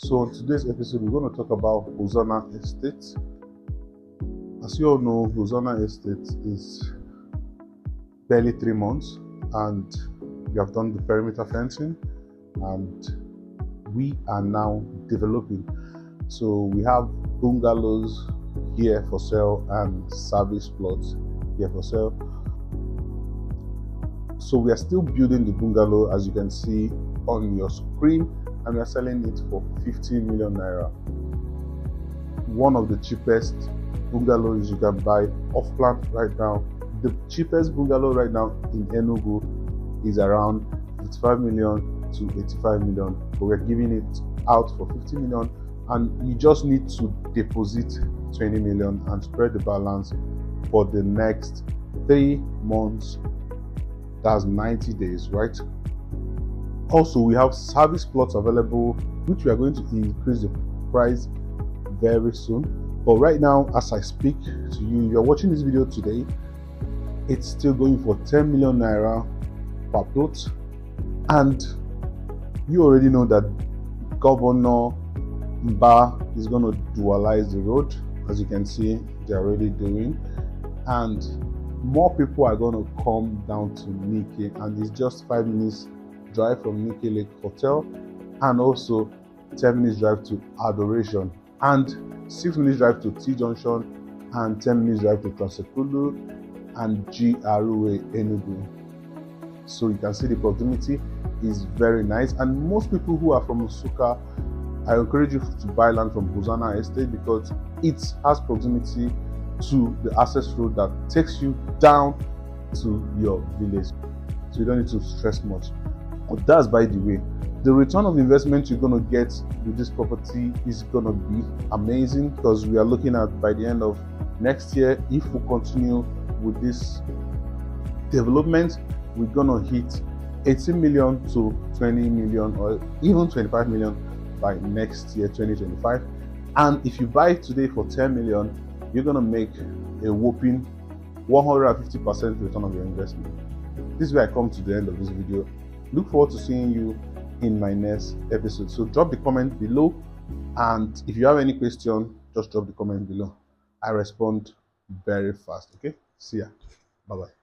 So on today's episode, we're going to talk about Hosanna Estate. As you all know, Hosanna Estate is barely 3 months and we have done the perimeter fencing and we are now developing. So we have bungalows here for sale and service plots here for sale. So we are still building the bungalow, as you can see on your screen, and we are selling it for 15 million naira. One of the cheapest bungalows you can buy off plan right now. The cheapest bungalow right now in Enugu is around 55 million to 85 million, but we're giving it out for 50 million, and you just need to deposit 20 million and spread the balance for the next 3 months. That's 90 days, right? Also, we have service plots available, which we are going to increase the price very soon. But right now, as I speak to you, you're watching this video today, it's still going for 10 million naira per plot. And you already know that Governor Mba is going to dualize the road, as you can see, they're already doing. And more people are going to come down to Nike, and it's just 5 minutes drive from Nike Lake Hotel, and also 10 minutes drive to Adoration, and 6 minutes drive to T Junction, and 10 minutes drive to Transekulu and GROA Enugu. So you can see the proximity is very nice, and most people who are from Nsukka, I encourage you to buy land from Hosanna Estate because it has proximity to the access road that takes you down to your village, so you don't need to stress much. But that's by the way. The return of investment you're going to get with this property is going to be amazing, because we are looking at, by the end of next year, if we continue with this development, we're going to hit 18 million to 20 million or even 25 million by next year, 2025. And if you buy today for 10 million, you're going to make a whopping 150% return on your investment. This is where I come to the end of this video. Look forward to seeing you in my next episode. So drop the comment below, and if you have any question, just drop the comment below. I respond very fast. Okay, see ya. Bye bye.